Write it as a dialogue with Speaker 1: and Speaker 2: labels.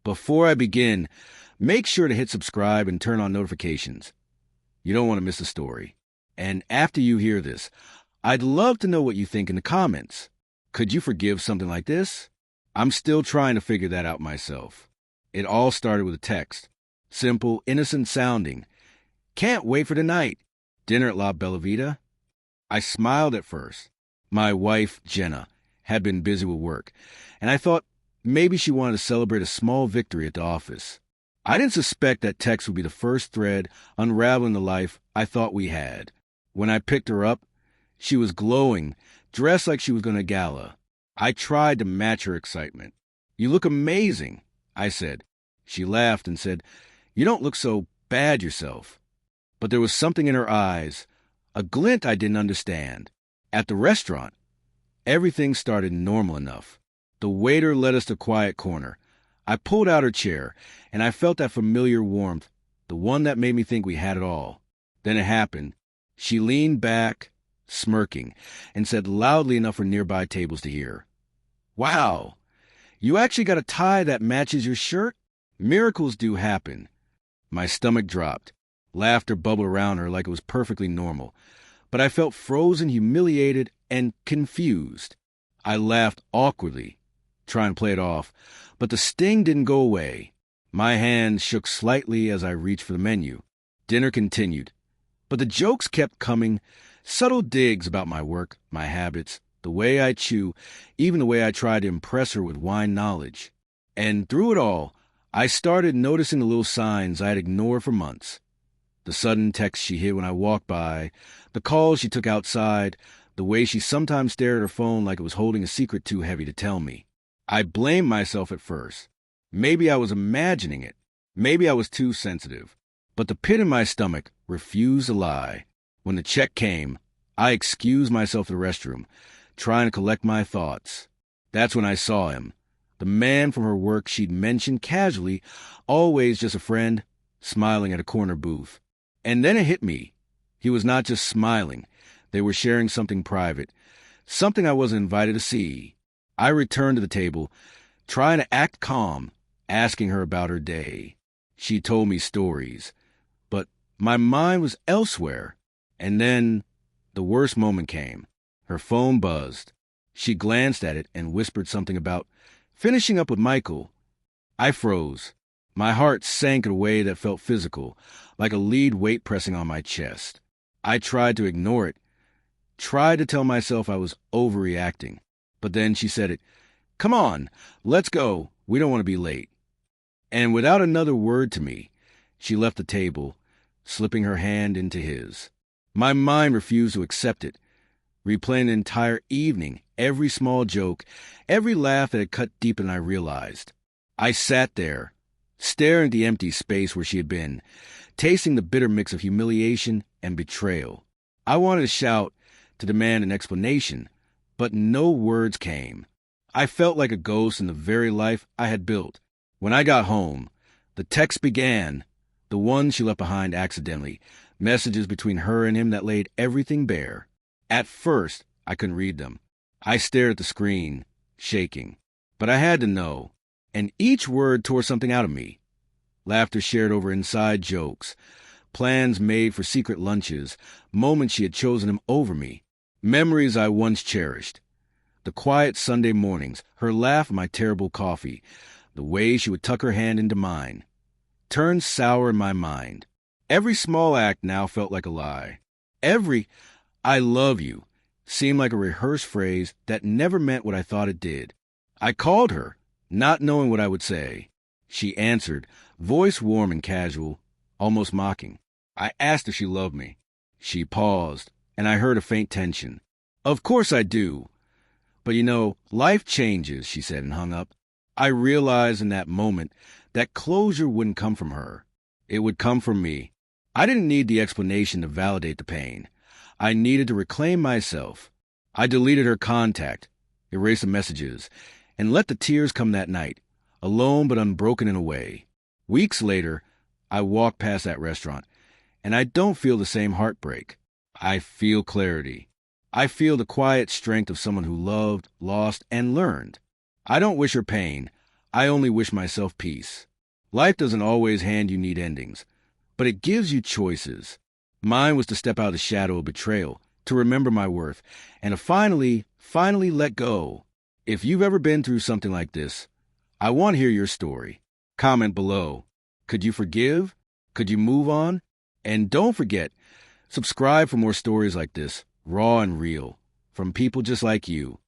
Speaker 1: Before I begin, make sure to hit subscribe and turn on notifications. You don't want to miss a story. And after you hear this, I'd love to know what you think in the comments. Could you forgive something like this? I'm still trying to figure that out myself. It all started with a text. Simple, innocent sounding. Can't wait for tonight. Dinner at La Bella Vita? I smiled at first. My wife, Jenna, had been busy with work, and I thought maybe she wanted to celebrate a small victory at the office. I didn't suspect that text would be the first thread unraveling the life I thought we had. When I picked her up, she was glowing, dressed like she was going to gala. I tried to match her excitement. You look amazing, I said. She laughed and said, You don't look so bad yourself. But there was something in her eyes, a glint I didn't understand. At the restaurant, everything started normal enough. The waiter led us to a quiet corner. I pulled out her chair, and I felt that familiar warmth, the one that made me think we had it all. Then it happened. She leaned back, smirking, and said loudly enough for nearby tables to hear, Wow, you actually got a tie that matches your shirt? Miracles do happen. My stomach dropped. Laughter bubbled around her like it was perfectly normal. But I felt frozen, humiliated, and confused. I laughed awkwardly, trying to play it off, but the sting didn't go away. My hand shook slightly as I reached for the menu. Dinner continued, but the jokes kept coming, subtle digs about my work, my habits, the way I chew, even the way I tried to impress her with wine knowledge. And through it all, I started noticing the little signs I had ignored for months. The sudden text she hit when I walked by, the calls she took outside, the way she sometimes stared at her phone like it was holding a secret too heavy to tell me. I blamed myself at first. Maybe I was imagining it. Maybe I was too sensitive. But the pit in my stomach refused to lie. When the check came, I excused myself to the restroom, trying to collect my thoughts. That's when I saw him. The man from her work she'd mentioned casually, always just a friend, smiling at a corner booth. And then it hit me. He was not just smiling. They were sharing something private, something I wasn't invited to see. I returned to the table, trying to act calm, asking her about her day. She told me stories, but my mind was elsewhere. And then the worst moment came. Her phone buzzed. She glanced at it and whispered something about finishing up with Michael. I froze. My heart sank in a way that felt physical, like a lead weight pressing on my chest. I tried to ignore it, tried to tell myself I was overreacting. But then she said it. Come on, let's go. We don't want to be late. And without another word to me, she left the table, slipping her hand into his. My mind refused to accept it, replaying the entire evening, every small joke, every laugh that had cut deeper than I realized. I sat there, staring at the empty space where she had been, tasting the bitter mix of humiliation and betrayal. I wanted to shout, to demand an explanation, but no words came. I felt like a ghost in the very life I had built. When I got home, the text began, the one she left behind accidentally, messages between her and him that laid everything bare. At first, I couldn't read them. I stared at the screen, shaking. But I had to know, and each word tore something out of me. Laughter shared over inside jokes, plans made for secret lunches, moments she had chosen him over me, memories I once cherished. The quiet Sunday mornings, her laugh at my terrible coffee, the way she would tuck her hand into mine, turned sour in my mind. Every small act now felt like a lie. Every I love you seemed like a rehearsed phrase that never meant what I thought it did. I called her, not knowing what I would say. She answered, voice warm and casual, almost mocking. I asked if she loved me. She paused, and I heard a faint tension. Of course I do. But life changes, she said and hung up. I realized in that moment that closure wouldn't come from her. It would come from me. I didn't need the explanation to validate the pain. I needed to reclaim myself. I deleted her contact, erased the messages, and let the tears come that night, alone but unbroken in a way. Weeks later, I walked past that restaurant, and I don't feel the same heartbreak. I feel clarity. I feel the quiet strength of someone who loved, lost, and learned. I don't wish her pain. I only wish myself peace. Life doesn't always hand you neat endings, but it gives you choices. Mine was to step out of the shadow of betrayal, to remember my worth, and to finally let go. If you've ever been through something like this, I want to hear your story. Comment below. Could you forgive? Could you move on? And don't forget, subscribe for more stories like this, raw and real, from people just like you.